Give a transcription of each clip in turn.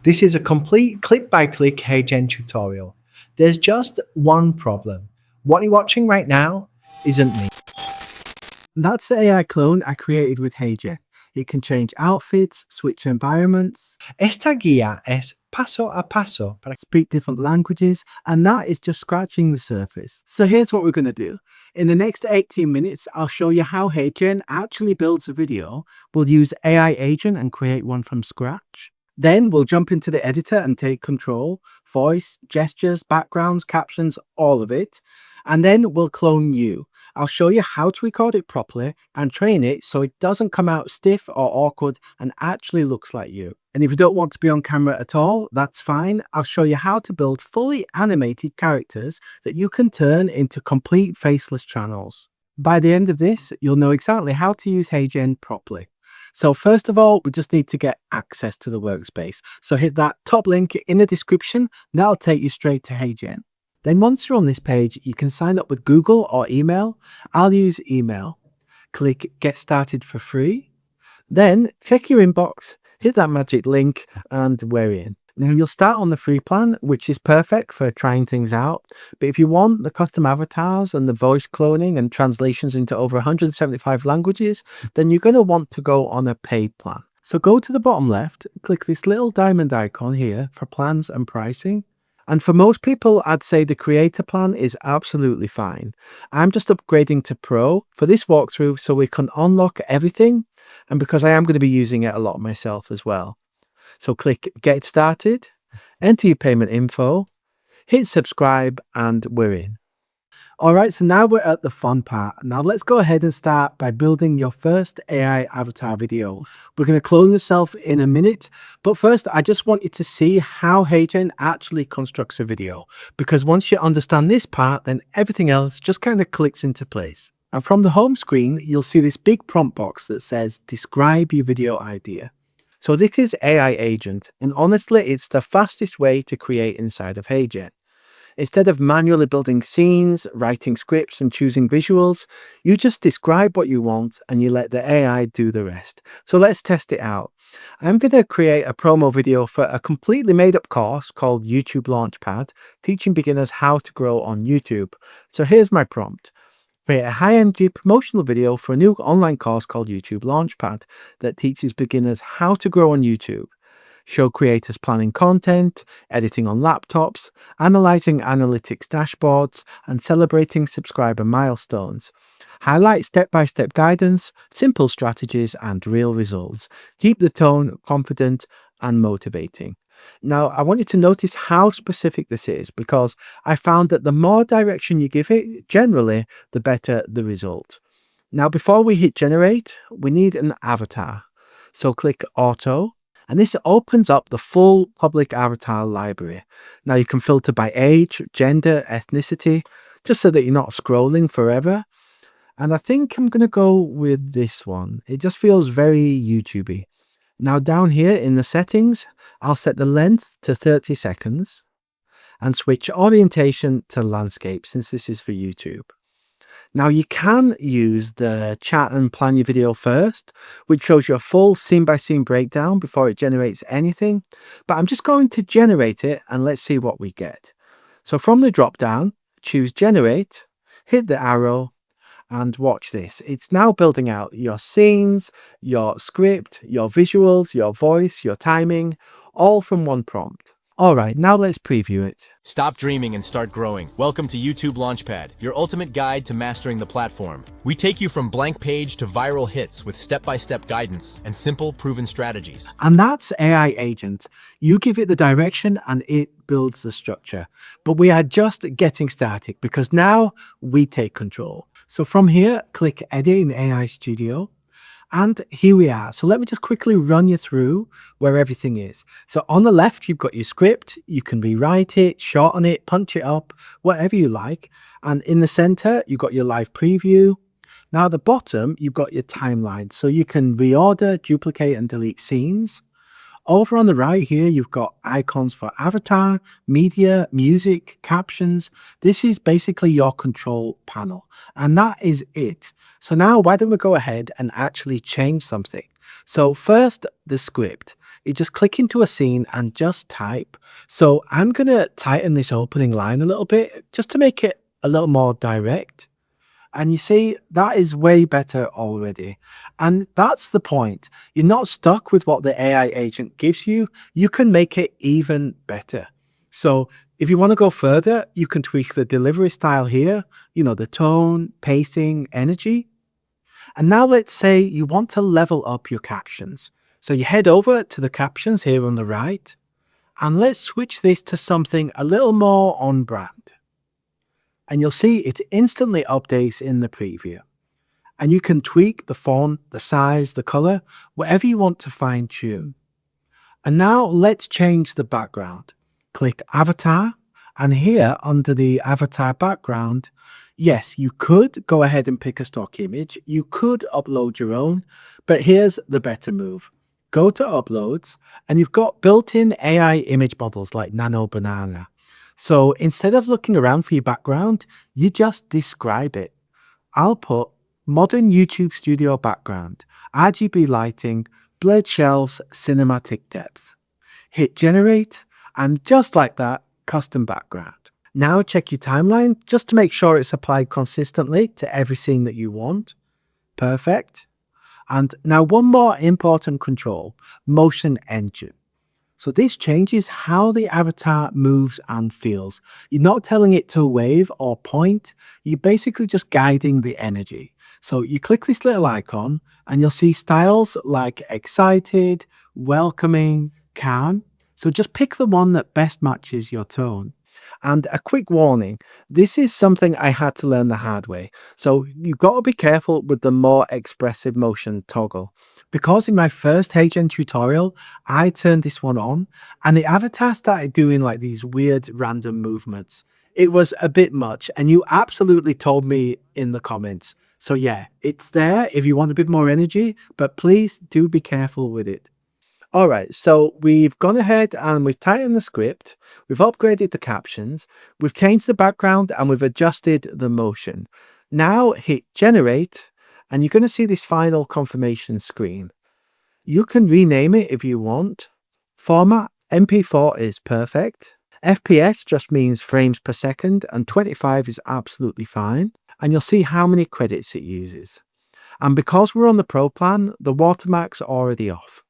This is a complete click-by-click HeyGen tutorial. There's just one problem. What you're watching right now isn't me. That's the AI clone I created with HeyGen. It can change outfits, switch environments, Esta guía es paso a paso para speak different languages, and that is just scratching the surface. So here's what we're going to do. In the next 18 minutes, I'll show you how HeyGen actually builds a video. We'll use AI Agent and create one from scratch. Then we'll jump into the editor and take control, voice, gestures, backgrounds, captions, all of it. And then we'll clone you. I'll show you how to record it properly and train it so it doesn't come out stiff or awkward and actually looks like you. And if you don't want to be on camera at all, that's fine. I'll show you how to build fully animated characters that you can turn into complete faceless channels. By the end of this, you'll know exactly how to use HeyGen properly. So first of all, we just need to get access to the workspace. So hit that top link in the description. That'll take you straight to HeyGen. Then once you're on this page, you can sign up with Google or email. I'll use email. Click Get Started for free. Then check your inbox, hit that magic link, and we're in. Now you'll start on the free plan, which is perfect for trying things out. But if you want the custom avatars and the voice cloning and translations into over 175 languages, then you're going to want to go on a paid plan. So go to the bottom left, click this little diamond icon here for plans and pricing. And for most people, I'd say the creator plan is absolutely fine. I'm just upgrading to Pro for this walkthrough so we can unlock everything, and because I am going to be using it a lot myself as well. So click Get Started, enter your payment info, hit subscribe, and we're in. All right, so now we're at the fun part. Now let's go ahead and start by building your first AI avatar video. We're going to clone yourself in a minute, but first I just want you to see how HeyGen actually constructs a video, because once you understand this part, then everything else just kind of clicks into place. And from the home screen, you'll see this big prompt box that says, describe your video idea. So this is AI Agent, and honestly, it's the fastest way to create inside of HeyGen. Instead of manually building scenes, writing scripts, and choosing visuals, you just describe what you want and you let the AI do the rest. So let's test it out. I'm going to create a promo video for a completely made up course called YouTube Launchpad, teaching beginners how to grow on YouTube. So here's my prompt. Create a high-energy promotional video for a new online course called YouTube Launchpad that teaches beginners how to grow on YouTube. Show creators planning content, editing on laptops, analyzing analytics dashboards, and celebrating subscriber milestones. Highlight step-by-step guidance, simple strategies, and real results. Keep the tone confident and motivating. Now, I want you to notice how specific this is, because I found that the more direction you give it, generally, the better the result. Now, before we hit generate, we need an avatar. So click Auto. And this opens up the full public avatar library. Now you can filter by age, gender, ethnicity, just so that you're not scrolling forever. And I think I'm going to go with this one. It just feels very YouTubey. Now down here in the settings, I'll set the length to 30 seconds and switch orientation to landscape, since this is for YouTube. Now you can use the chat and plan your video first, which shows you a full scene-by-scene breakdown before it generates anything, but I'm just going to generate it and let's see what we get. So from the drop down, choose generate, hit the arrow, and watch this. It's now building out your scenes, your script, your visuals, your voice, your timing, all from one prompt. All right, now let's preview it. Stop dreaming and start growing. Welcome to YouTube Launchpad, your ultimate guide to mastering the platform. We take you from blank page to viral hits with step-by-step guidance and simple, proven strategies. And that's AI Agent. You give it the direction and it builds the structure. But we are just getting started, because now we take control. So from here, click Edit in AI Studio. And here we are. So let me just quickly run you through where everything is. So on the left, you've got your script. You can rewrite it, shorten it, punch it up, whatever you like. And in the center, you've got your live preview. Now at the bottom, you've got your timeline. So you can reorder, duplicate, and delete scenes. Over on the right here, you've got icons for avatar, media, music, captions. This is basically your control panel, and that is it. So now why don't we go ahead and actually change something? So first, the script. You just click into a scene and just type. So I'm going to tighten this opening line a little bit just to make it a little more direct. And you see, that is way better already. And that's the point. You're not stuck with what the AI agent gives you. You can make it even better. So if you want to go further, you can tweak the delivery style here, the tone, pacing, energy. And now let's say you want to level up your captions. So you head over to the captions here on the right, and let's switch this to something a little more on brand. And you'll see it instantly updates in the preview. And you can tweak the font, the size, the color, whatever you want to fine tune. And now let's change the background. Click Avatar, and here under the avatar background, yes, you could go ahead and pick a stock image. You could upload your own, but here's the better move. Go to Uploads, and you've got built-in AI image models like Nano Banana. So instead of looking around for your background, you just describe it. I'll put modern YouTube studio background, RGB lighting, blurred shelves, cinematic depth. Hit generate, and just like that, custom background. Now check your timeline just to make sure it's applied consistently to every scene that you want. Perfect. And now one more important control, motion engine. So this changes how the avatar moves and feels. You're not telling it to wave or point, you're basically just guiding the energy. So you click this little icon and you'll see styles like excited, welcoming, calm. So just pick the one that best matches your tone. And a quick warning, this is something I had to learn the hard way. So you've got to be careful with the more expressive motion toggle. Because in my first HeyGen tutorial, I turned this one on and the avatar started doing like these weird random movements. It was a bit much and you absolutely told me in the comments. So yeah, it's there if you want a bit more energy, but please do be careful with it. All right, so we've gone ahead and we've tightened the script, we've upgraded the captions, we've changed the background and we've adjusted the motion. Now hit generate and you're going to see this final confirmation screen. You can rename it if you want. Format, MP4 is perfect. FPS just means frames per second and 25 is absolutely fine. And you'll see how many credits it uses. And because we're on the Pro plan, the watermark's already off.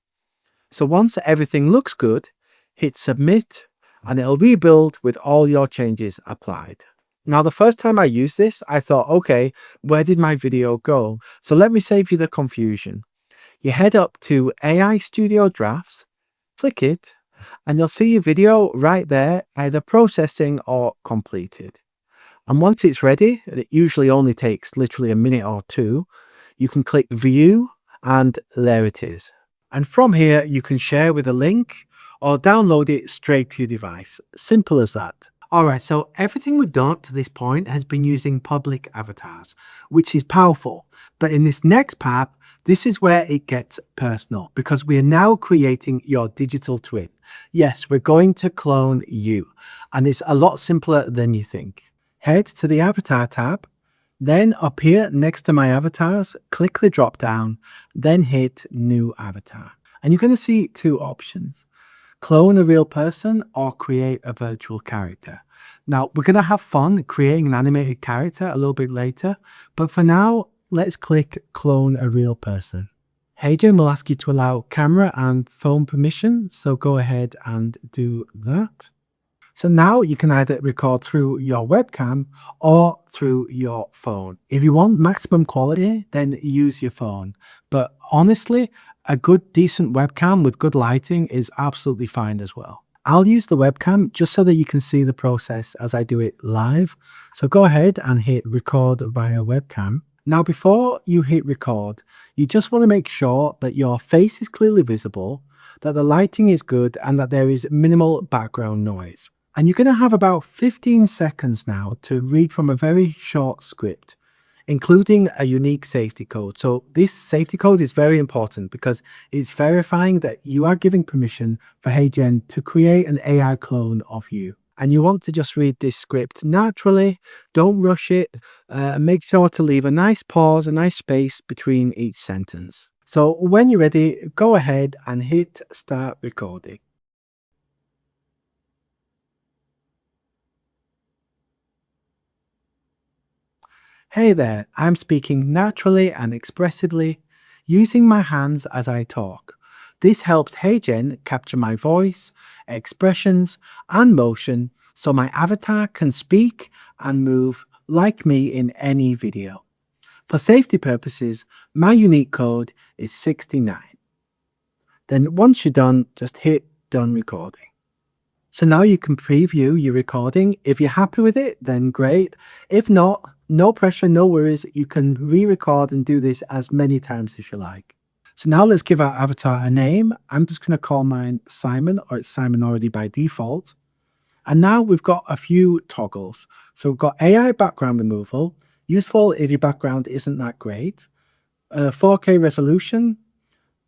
So once everything looks good, hit submit and it'll rebuild with all your changes applied. Now, the first time I used this, I thought, okay, where did my video go? So let me save you the confusion. You head up to AI Studio Drafts, click it, and you'll see your video right there, either processing or completed. And once it's ready, and it usually only takes literally a minute or two, you can click View, and there it is. And from here, you can share with a link or download it straight to your device. Simple as that. All right, so everything we've done to this point has been using public avatars, which is powerful. But in this next part, this is where it gets personal because we are now creating your digital twin. Yes, we're going to clone you, and it's a lot simpler than you think. Head to the Avatar tab, then up here next to my avatars, click the drop down, then hit New Avatar. And you're going to see two options. Clone a real person or create a virtual character. Now, we're going to have fun creating an animated character a little bit later, but for now, let's click Clone a real person. HeyGen will ask you to allow camera and phone permission, so go ahead and do that. So now you can either record through your webcam or through your phone. If you want maximum quality, then use your phone. But honestly, a good decent webcam with good lighting is absolutely fine as well. I'll use the webcam just so that you can see the process as I do it live. So go ahead and hit record via webcam. Now, before you hit record, you just want to make sure that your face is clearly visible, that the lighting is good, and that there is minimal background noise. And you're going to have about 15 seconds now to read from a very short script. including a unique safety code. So this safety code is very important because it's verifying that you are giving permission for HeyGen to create an AI clone of you. And you want to just read this script naturally, don't rush it, make sure to leave a nice pause, a nice space between each sentence. So when you're ready, go ahead and hit start recording. Hey there, I'm speaking naturally and expressively, using my hands as I talk. This helps HeyGen capture my voice, expressions, and motion so my avatar can speak and move like me in any video. For safety purposes, my unique code is 69. Then once you're done, just hit done recording. So now you can preview your recording. If you're happy with it, then great. If not, no pressure, no worries. You can re-record and do this as many times as you like. So now let's give our avatar a name. I'm just going to call mine Simon, or it's Simon already by default. And now we've got a few toggles. So we've got AI background removal, useful if your background isn't that great. 4K resolution,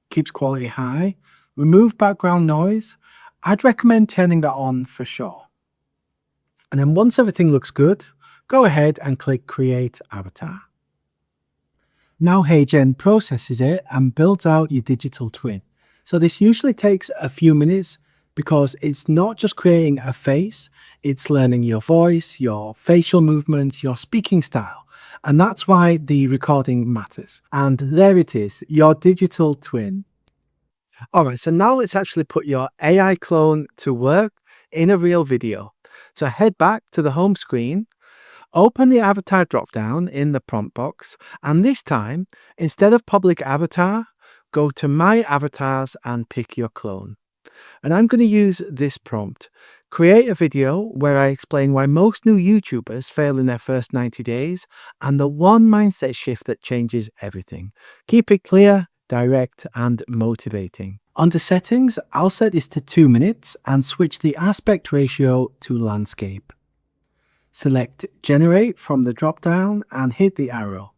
keeps quality high. Remove background noise. I'd recommend turning that on for sure. And then once everything looks good, go ahead and click Create Avatar. Now HeyGen processes it and builds out your digital twin. So this usually takes a few minutes because it's not just creating a face, it's learning your voice, your facial movements, your speaking style. And that's why the recording matters. And there it is, your digital twin. All right, so now let's actually put your AI clone to work in a real video. So head back to the home screen, open the avatar dropdown in the prompt box, and this time, instead of public avatar, go to My Avatars and pick your clone. And I'm going to use this prompt. Create a video where I explain why most new YouTubers fail in their first 90 days and the one mindset shift that changes everything. Keep it clear, direct, and motivating. Under settings, I'll set this to 2 minutes and switch the aspect ratio to landscape. Select Generate from the drop-down and hit the arrow.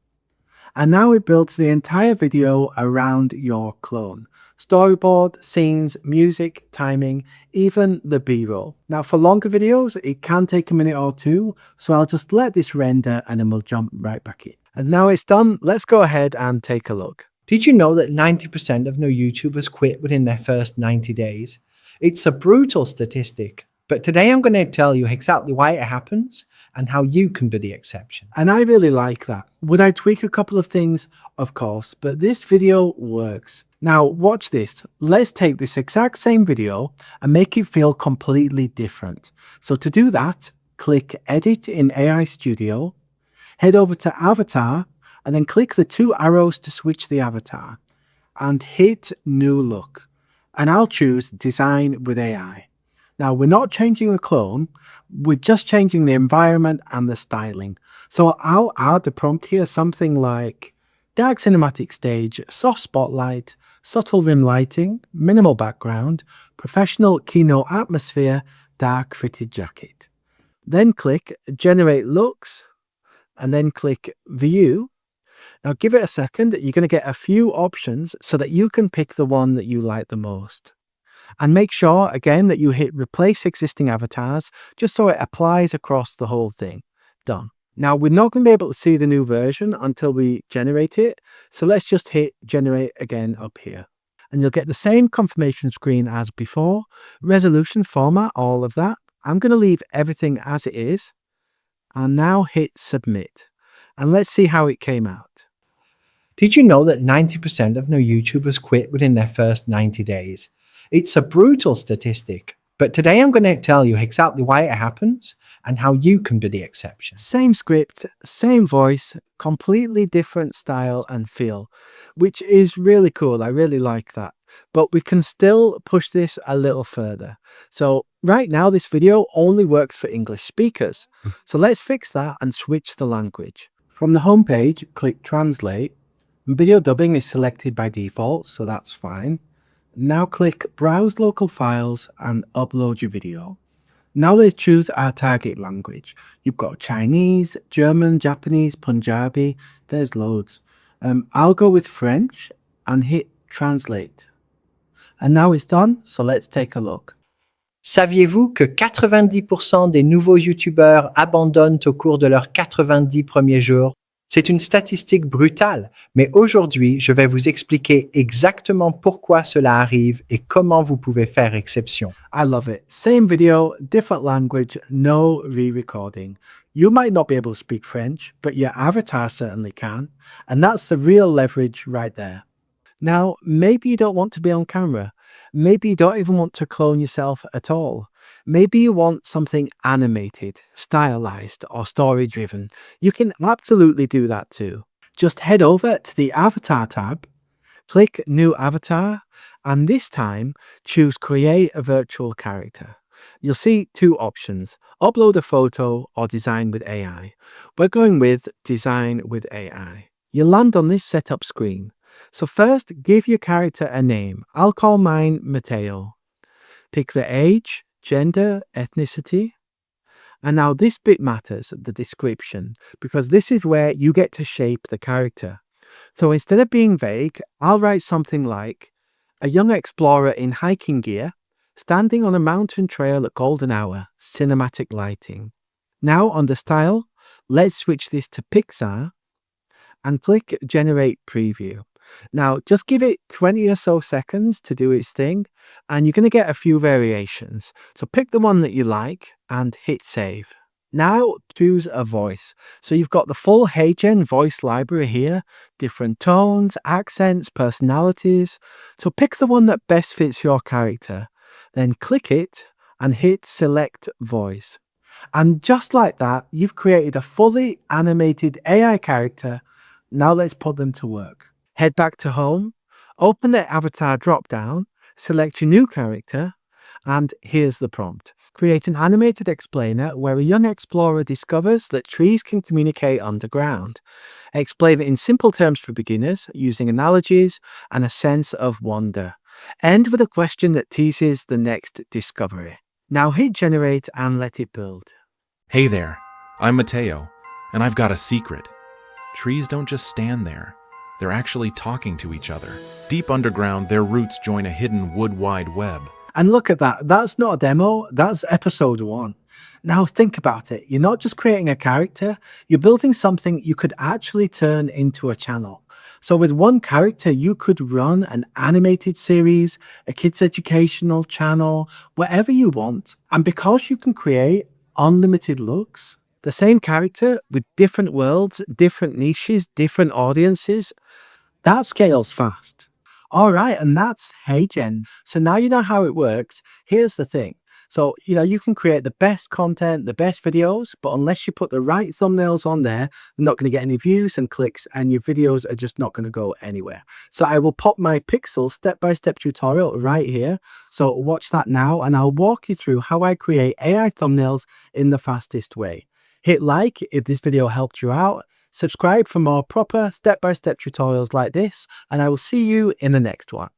And now it builds the entire video around your clone. Storyboard, scenes, music, timing, even the B-roll. Now for longer videos, it can take a minute or two, so I'll just let this render and then we'll jump right back in. And now it's done, let's go ahead and take a look. Did you know that 90% of new YouTubers quit within their first 90 days? It's a brutal statistic, but today I'm going to tell you exactly why it happens and how you can be the exception. And I really like that. Would I tweak a couple of things? Of course, but this video works. Now watch this. Let's take this exact same video and make it feel completely different. So to do that, click Edit in AI Studio, head over to Avatar, and then click the 2 arrows to switch the avatar, and hit New Look. And I'll choose Design with AI. Now we're not changing the clone, we're just changing the environment and the styling. So I'll add the prompt here, something like dark cinematic stage, soft spotlight, subtle rim lighting, minimal background, professional keynote atmosphere, dark fitted jacket. Then click Generate Looks, and then click View. Now give it a second, you're going to get a few options so that you can pick the one that you like the most. And make sure, again, that you hit Replace Existing Avatars, just so it applies across the whole thing. Done. Now, we're not going to be able to see the new version until we generate it, so let's just hit Generate again up here. And you'll get the same confirmation screen as before, resolution, format, all of that. I'm going to leave everything as it is, and now hit Submit. And let's see how it came out. Did you know that 90% of new YouTubers quit within their first 90 days? It's a brutal statistic, but today I'm going to tell you exactly why it happens and how you can be the exception. Same script, same voice, completely different style and feel, which is really cool. I really like that. But we can still push this a little further. So right now, this video only works for English speakers. So let's fix that and switch the language. From the home page, click Translate. Video dubbing is selected by default, so that's fine. Now click Browse Local Files and upload your video. Now let's choose our target language. You've got Chinese, German, Japanese, Punjabi, there's loads. I'll go with French and hit translate. And now it's done, so let's take a look. Saviez-vous que 90% des nouveaux YouTubeurs abandonnent au cours de leurs 90 premiers jours? C'est une statistique brutale, mais aujourd'hui, je vais vous expliquer exactement pourquoi cela arrive et comment vous pouvez faire exception. I love it. Same video, different language, no re-recording. You might not be able to speak French, but your avatar certainly can. And that's the real leverage right there. Now, maybe you don't want to be on camera. Maybe you don't even want to clone yourself at all. Maybe you want something animated, stylized, or story driven. You can absolutely do that too. Just head over to the Avatar tab, click New Avatar, and this time choose Create a Virtual Character. You'll see two options, upload a photo or design with AI. We're going with design with AI. You'll land on this setup screen. So first, give your character a name. I'll call mine Matteo. Pick the age, gender, ethnicity. And now this bit matters, the description, because this is where you get to shape the character. So instead of being vague, I'll write something like, a young explorer in hiking gear, standing on a mountain trail at golden hour, cinematic lighting. Now under style, let's switch this to Pixar and click Generate Preview. Now, just give it 20 or so seconds to do its thing, and you're going to get a few variations. So pick the one that you like and hit save. Now choose a voice. So you've got the full HeyGen voice library here, different tones, accents, personalities. So pick the one that best fits your character. Then click it and hit select voice. And just like that, you've created a fully animated AI character. Now let's put them to work. Head back to home, open the avatar drop-down, select your new character, and here's the prompt. Create an animated explainer where a young explorer discovers that trees can communicate underground. Explain it in simple terms for beginners, using analogies and a sense of wonder. End with a question that teases the next discovery. Now hit generate and let it build. Hey there, I'm Mateo, and I've got a secret. Trees don't just stand there. They're actually talking to each other. Deep underground, their roots join a hidden wood wide web. And look at that. That's not a demo. That's episode 1. Now think about it. You're not just creating a character. You're building something you could actually turn into a channel. So with one character, you could run an animated series, a kids educational channel, whatever you want. And because you can create unlimited looks, the same character with different worlds, different niches, different audiences, that scales fast. All right, and that's HeyGen. So now you know how it works. Here's the thing. So, you can create the best content, the best videos, but unless you put the right thumbnails on there, they're not going to get any views and clicks, and your videos are just not going to go anywhere. So I will pop my Pixel step-by-step tutorial right here. So watch that now, and I'll walk you through how I create AI thumbnails in the fastest way. Hit like if this video helped you out. Subscribe for more proper step-by-step tutorials like this, and I will see you in the next one.